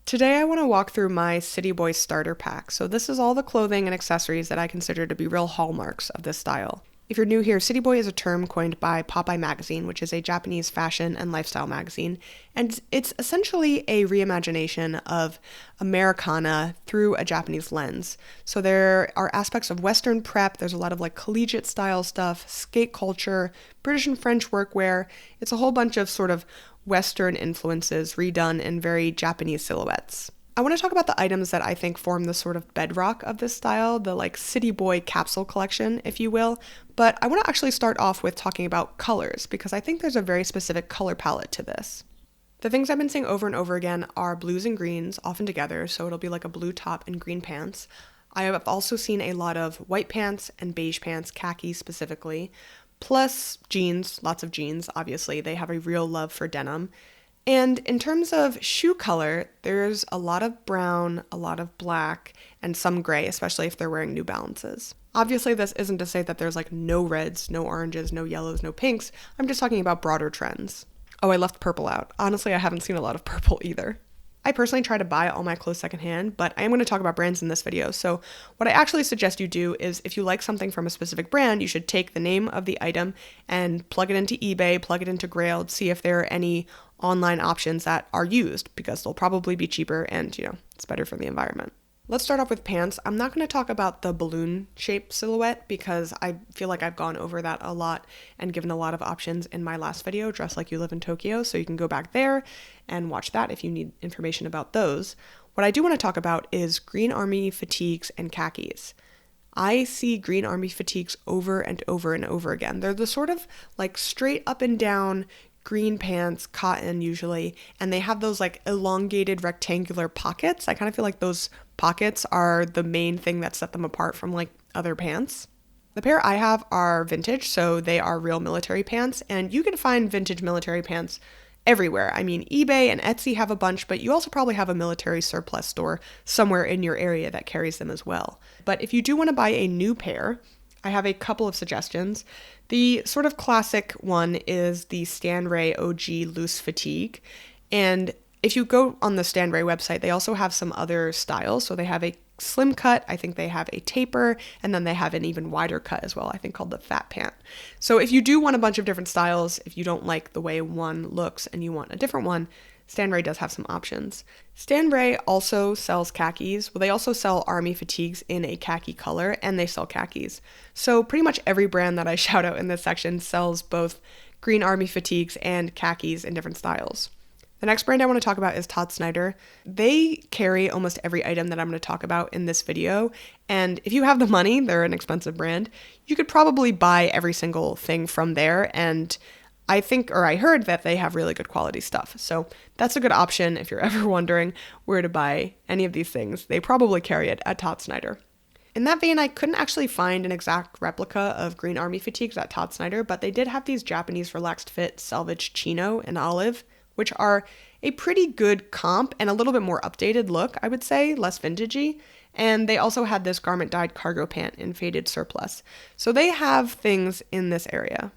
Today I want to walk through my City Boy starter pack. So this is all the clothing and accessories that I consider to be real hallmarks of this style. If you're new here, City Boy is a term coined by Popeye magazine, which is a Japanese fashion and lifestyle magazine, and it's essentially a reimagination of Americana through a Japanese lens. So there are aspects of Western prep, there's a lot of like collegiate style stuff, skate culture, British and French workwear. It's a whole bunch of sort of Western influences redone in very Japanese silhouettes. I want to talk about the items that I think form the sort of bedrock of this style, the like City Boy capsule collection, if you will. But I want to actually start off with talking about colors because I think there's a very specific color palette to this. The things I've been seeing over and over again are blues and greens, often together, so it'll be like a blue top and green pants. I have also seen a lot of white pants and beige pants, khaki specifically, plus jeans, lots of jeans, obviously. They have a real love for denim. And in terms of shoe color, there's a lot of brown, a lot of black, and some gray, especially if they're wearing New Balances. Obviously, this isn't to say that there's like no reds, no oranges, no yellows, no pinks. I'm just talking about broader trends. Oh, I left purple out. Honestly, I haven't seen a lot of purple either. I personally try to buy all my clothes secondhand, but I am going to talk about brands in this video. So what I actually suggest you do is if you like something from a specific brand, you should take the name of the item and plug it into eBay, plug it into Grailed, see if there are any online options that are used because they'll probably be cheaper and, it's better for the environment. Let's start off with pants. I'm not going to talk about the balloon shaped silhouette because I feel like I've gone over that a lot and given a lot of options in my last video, Dress Like You Live in Tokyo, so you can go back there and watch that if you need information about those. What I do want to talk about is Green Army fatigues and khakis. I see Green Army fatigues over and over and over again. They're the sort of like straight up and down green pants, cotton usually, and they have those like elongated rectangular pockets. I kind of feel like those pockets are the main thing that set them apart from like other pants. The pair I have are vintage, so they are real military pants, and you can find vintage military pants everywhere. I mean, eBay and Etsy have a bunch, but you also probably have a military surplus store somewhere in your area that carries them as well. But if you do want to buy a new pair, I have a couple of suggestions. The sort of classic one is the Stan Ray OG loose fatigue. And if you go on the Stan Ray website, they also have some other styles. So they have a slim cut, I think they have a taper, and then they have an even wider cut as well, I think called the fat pant. So if you do want a bunch of different styles, if you don't like the way one looks and you want a different one, Stan Ray does have some options. Stan Ray also sells khakis. Well, they also sell army fatigues in a khaki color, and they sell khakis. So pretty much every brand that I shout out in this section sells both green army fatigues and khakis in different styles. The next brand I want to talk about is Todd Snyder. They carry almost every item that I'm going to talk about in this video, and if you have the money, they're an expensive brand, you could probably buy every single thing from there, and I heard that they have really good quality stuff. So that's a good option if you're ever wondering where to buy any of these things. They probably carry it at Todd Snyder. In that vein, I couldn't actually find an exact replica of Green Army fatigues at Todd Snyder, but they did have these Japanese relaxed fit selvage chino and olive, which are a pretty good comp and a little bit more updated look, I would say, less vintagey. And they also had this garment dyed cargo pant in faded surplus. So they have things in this area.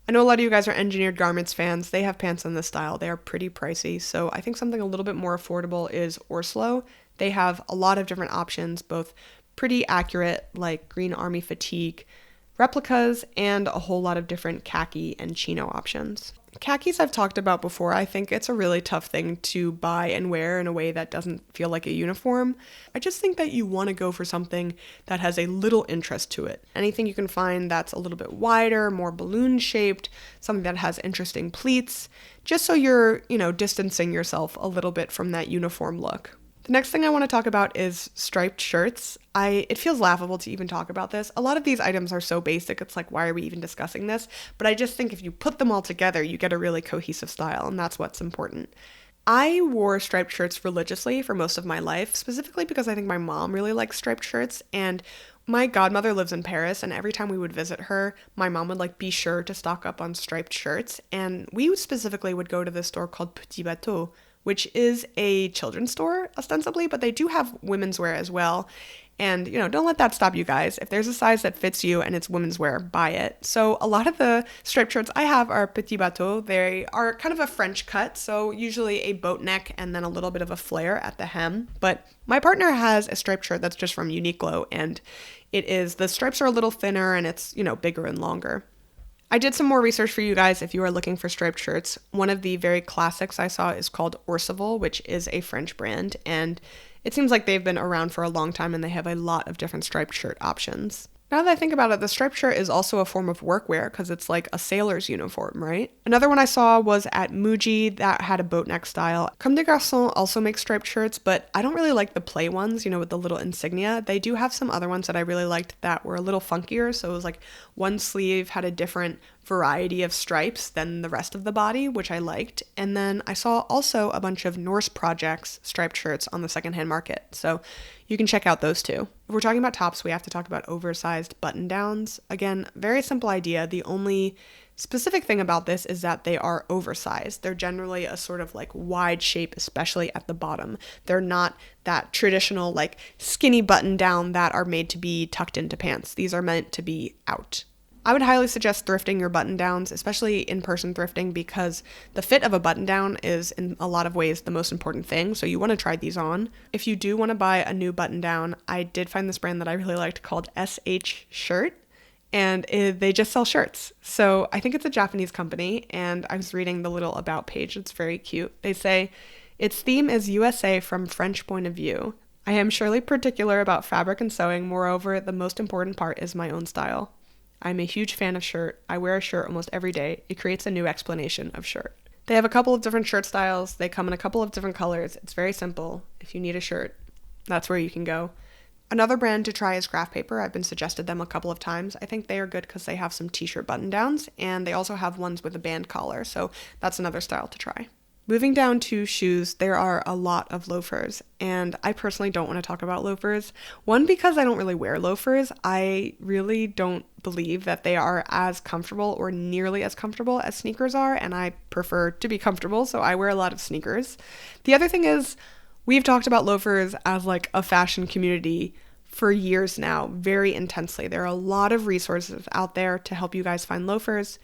I know a lot of you guys are engineered garments fans. They have pants in this style. They are pretty pricey. So I think something a little bit more affordable is Orslo. They have a lot of different options, both pretty accurate, like Green Army fatigue replicas, and a whole lot of different khaki and chino options. Khakis I've talked about before. I think it's a really tough thing to buy and wear in a way that doesn't feel like a uniform. I just think that you want to go for something that has a little interest to it. Anything you can find that's a little bit wider, more balloon shaped, something that has interesting pleats, just so you're, distancing yourself a little bit from that uniform look. The next thing I want to talk about is striped shirts. It feels laughable to even talk about this. A lot of these items are so basic, it's like, why are we even discussing this? But I just think if you put them all together, you get a really cohesive style, and that's what's important. I wore striped shirts religiously for most of my life, specifically because I think my mom really likes striped shirts, and my godmother lives in Paris, and every time we would visit her, my mom would be sure to stock up on striped shirts, and we specifically would go to this store called Petit Bateau, which is a children's store, ostensibly, but they do have women's wear as well. And, don't let that stop you guys. If there's a size that fits you and it's women's wear, buy it. So a lot of the striped shirts I have are petit bateau. They are kind of a French cut, so usually a boat neck and then a little bit of a flare at the hem. But my partner has a striped shirt that's just from Uniqlo, and the stripes are a little thinner and it's, bigger and longer. I did some more research for you guys if you are looking for striped shirts. One of the very classics I saw is called Orcival, which is a French brand, and it seems like they've been around for a long time and they have a lot of different striped shirt options. Now that I think about it, the striped shirt is also a form of workwear because it's like a sailor's uniform, right? Another one I saw was at Muji that had a boat neck style. Comme des Garçons also makes striped shirts, but I don't really like the play ones, with the little insignia. They do have some other ones that I really liked that were a little funkier. So it was like one sleeve had a different variety of stripes than the rest of the body, which I liked. And then I saw also a bunch of Norse Projects striped shirts on the secondhand market. So you can check out those too. If we're talking about tops, we have to talk about oversized button downs. Again, very simple idea. The only specific thing about this is that they are oversized. They're generally a sort of like wide shape, especially at the bottom. They're not that traditional like skinny button down that are made to be tucked into pants. These are meant to be out. I would highly suggest thrifting your button downs, especially in-person thrifting, because the fit of a button down is in a lot of ways the most important thing. So you want to try these on. If you do want to buy a new button down, I did find this brand that I really liked called SH Shirt, and they just sell shirts. So I think it's a Japanese company, and I was reading the little about page. It's very cute. They say, its theme is USA from French point of view. I am surely particular about fabric and sewing. Moreover, the most important part is my own style. I'm a huge fan of shirt. I wear a shirt almost every day. It creates a new explanation of shirt. They have a couple of different shirt styles. They come in a couple of different colors. It's very simple. If you need a shirt, that's where you can go. Another brand to try is Graph Paper. I've been suggested them a couple of times. I think they are good because they have some t-shirt button downs, and they also have ones with a band collar. So that's another style to try. Moving down to shoes, there are a lot of loafers, and I personally don't want to talk about loafers. One, because I don't really wear loafers. I really don't believe that they are as comfortable or nearly as comfortable as sneakers are, and I prefer to be comfortable, so I wear a lot of sneakers. The other thing is, we've talked about loafers as like a fashion community for years now, very intensely. There are a lot of resources out there to help you guys find loafers.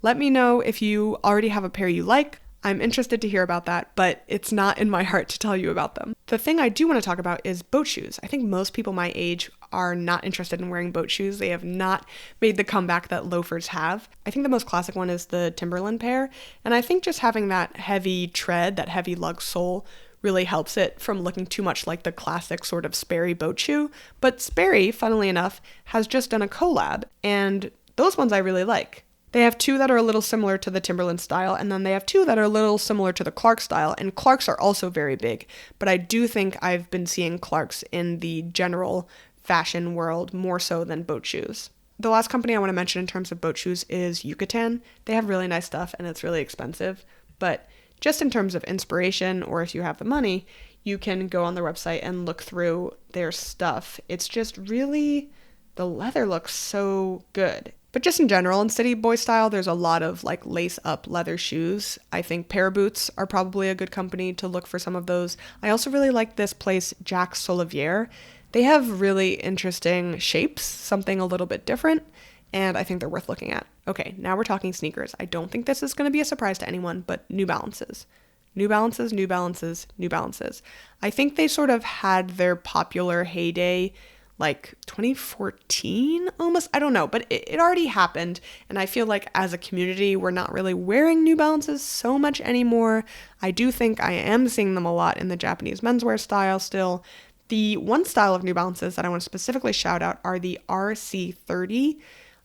Let me know if you already have a pair you like. I'm interested to hear about that, but it's not in my heart to tell you about them. The thing I do want to talk about is boat shoes. I think most people my age are not interested in wearing boat shoes. They have not made the comeback that loafers have. I think the most classic one is the Timberland pair, and I think just having that heavy tread, that heavy lug sole, really helps it from looking too much like the classic sort of Sperry boat shoe. But Sperry, funnily enough, has just done a collab, and those ones I really like. They have two that are a little similar to the Timberland style, and then they have two that are a little similar to the Clark style, and Clarks are also very big, but I do think I've been seeing Clarks in the general fashion world more so than boat shoes. The last company I want to mention in terms of boat shoes is Yucatan. They have really nice stuff, and it's really expensive, but just in terms of inspiration, or if you have the money, you can go on their website and look through their stuff. It's just really, the leather looks so good. But just in general, in city boy style, there's a lot of like lace up leather shoes. I think Pair Boots are probably a good company to look for some of those. I also really like this place, Jacques Solivier. They have really interesting shapes, something a little bit different, and I think they're worth looking at. Okay, now we're talking sneakers. I don't think this is going to be a surprise to anyone, but New Balances. New Balances, New Balances, New Balances. I think they sort of had their popular heyday like 2014 almost, I don't know, but it already happened, and I feel like as a community we're not really wearing New Balances so much anymore. I do think I am seeing them a lot in the Japanese menswear style still. The one style of New Balances that I want to specifically shout out are the RC30.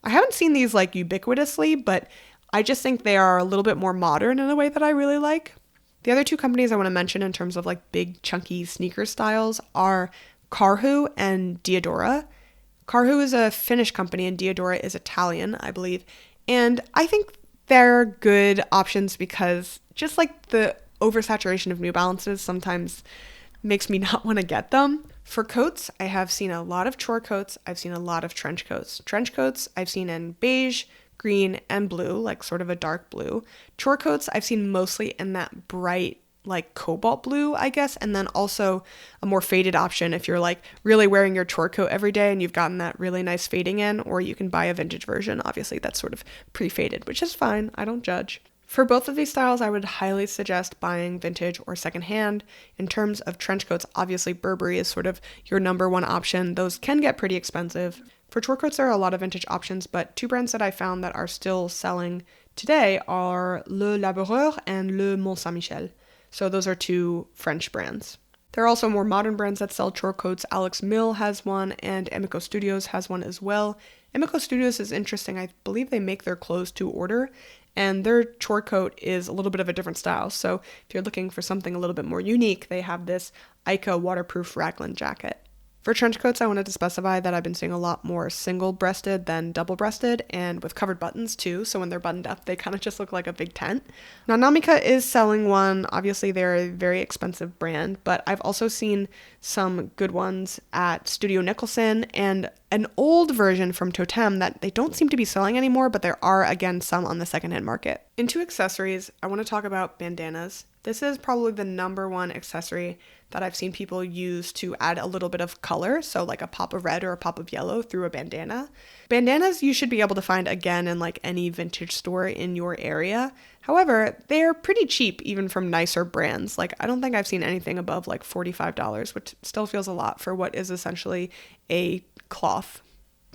I haven't seen these like ubiquitously, but I just think they are a little bit more modern in a way that I really like. The other two companies I want to mention in terms of like big chunky sneaker styles are Karhu and Diadora. Karhu is a Finnish company and Diadora is Italian, I believe. And I think they're good options because just like the oversaturation of New Balances sometimes makes me not want to get them. For coats, I have seen a lot of chore coats. I've seen a lot of trench coats. Trench coats I've seen in beige, green, and blue, like sort of a dark blue. Chore coats I've seen mostly in that bright, like cobalt blue, I guess, and then also a more faded option if you're like really wearing your chore coat every day and you've gotten that really nice fading in, or you can buy a vintage version. Obviously, that's sort of pre-faded, which is fine. I don't judge. For both of these styles, I would highly suggest buying vintage or secondhand. In terms of trench coats, obviously Burberry is sort of your number one option. Those can get pretty expensive. For chore coats, there are a lot of vintage options, but two brands that I found that are still selling today are Le Laboureur and Le Mont Saint-Michel. So those are two French brands. There are also more modern brands that sell chore coats. Alex Mill has one, and Emiko Studios has one as well. Emiko Studios is interesting. I believe they make their clothes to order, and their chore coat is a little bit of a different style. So if you're looking for something a little bit more unique, they have this Ica waterproof raglan jacket. For trench coats, I wanted to specify that I've been seeing a lot more single-breasted than double-breasted, and with covered buttons too, so when they're buttoned up, they kind of just look like a big tent. Now, Namika is selling one. Obviously, they're a very expensive brand, but I've also seen some good ones at Studio Nicholson and an old version from Totem that they don't seem to be selling anymore, but there are, again, some on the secondhand market. Into accessories, I want to talk about bandanas. This is probably the number one accessory that I've seen people use to add a little bit of color, so like a pop of red or a pop of yellow through a bandana. Bandanas you should be able to find again in like any vintage store in your area. However, they're pretty cheap even from nicer brands. Like I don't think I've seen anything above like $45, which still feels a lot for what is essentially a cloth.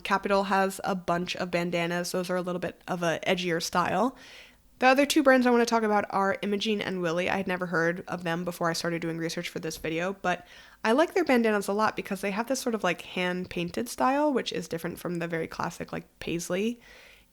Capital has a bunch of bandanas. Those are a little bit of a edgier style. The other two brands I want to talk about are Imogene and Willie. I had never heard of them before I started doing research for this video, but I like their bandanas a lot because they have this sort of like hand-painted style, which is different from the very classic like paisley.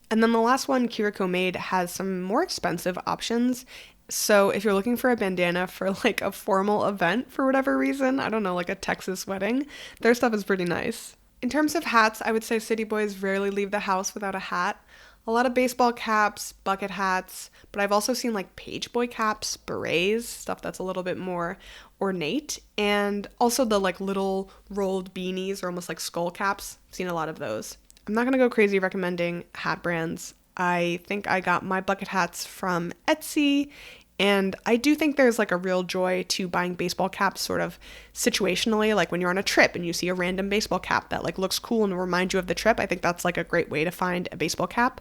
And then the last one, Kiriko Made, has some more expensive options. So if you're looking for a bandana for like a formal event for whatever reason, I don't know, like a Texas wedding, their stuff is pretty nice. In terms of hats, I would say city boys rarely leave the house without a hat. A lot of baseball caps, bucket hats, but I've also seen like page boy caps, berets, stuff that's a little bit more ornate, and also the like little rolled beanies or almost like skull caps. I've seen a lot of those. I'm not going to go crazy recommending hat brands. I think I got my bucket hats from Etsy, and I do think there's like a real joy to buying baseball caps sort of situationally, like when you're on a trip and you see a random baseball cap that like looks cool and reminds you of the trip. I think that's like a great way to find a baseball cap.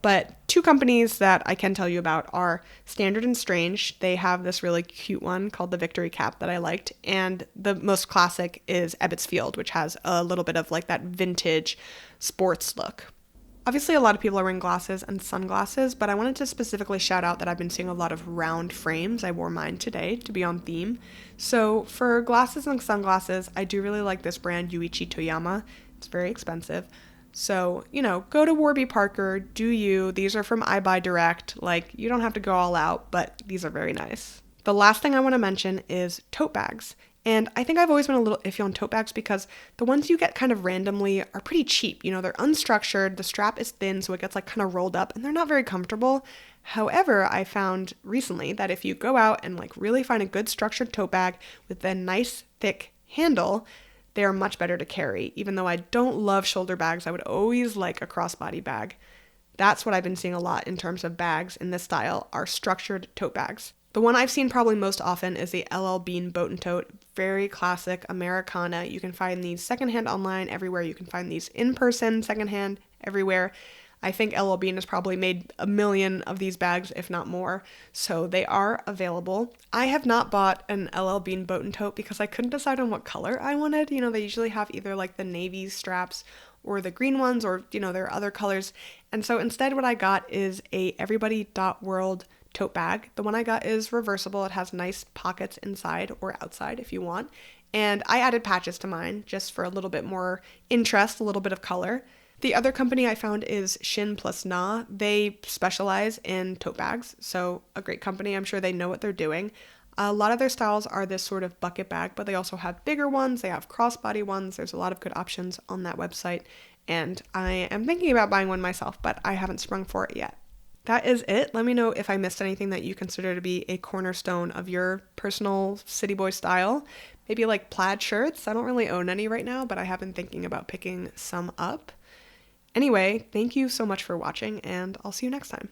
But two companies that I can tell you about are Standard and Strange. They have this really cute one called the Victory Cap that I liked. And the most classic is Ebbets Field, which has a little bit of like that vintage sports look. Obviously, a lot of people are wearing glasses and sunglasses, but I wanted to specifically shout out that I've been seeing a lot of round frames. I wore mine today to be on theme. So for glasses and sunglasses, I do really like this brand, Yuichi Toyama. It's very expensive. So, go to Warby Parker, do you. These are from iBuyDirect. Like, you don't have to go all out, but these are very nice. The last thing I want to mention is tote bags. And I think I've always been a little iffy on tote bags because the ones you get kind of randomly are pretty cheap. They're unstructured, the strap is thin, so it gets like kind of rolled up, and they're not very comfortable. However, I found recently that if you go out and like really find a good structured tote bag with a nice thick handle, they are much better to carry. Even though I don't love shoulder bags, I would always like a crossbody bag. That's what I've been seeing a lot in terms of bags in this style are structured tote bags. The one I've seen probably most often is the LL Bean Boat and Tote. Very classic Americana. You can find these secondhand online everywhere. You can find these in person secondhand everywhere. I think LL Bean has probably made 1 million of these bags, if not more. So they are available. I have not bought an LL Bean Boat and Tote because I couldn't decide on what color I wanted. They usually have either like the navy straps or the green ones, or there are other colors. And so instead what I got is a Everybody.World tote bag. The one I got is reversible. It has nice pockets inside or outside if you want. And I added patches to mine just for a little bit more interest, a little bit of color. The other company I found is Shin Plus Na. They specialize in tote bags, so a great company. I'm sure they know what they're doing. A lot of their styles are this sort of bucket bag, but they also have bigger ones. They have crossbody ones. There's a lot of good options on that website, and I am thinking about buying one myself, but I haven't sprung for it yet. That is it. Let me know if I missed anything that you consider to be a cornerstone of your personal city boy style. Maybe like plaid shirts. I don't really own any right now, but I have been thinking about picking some up. Anyway, thank you so much for watching, and I'll see you next time.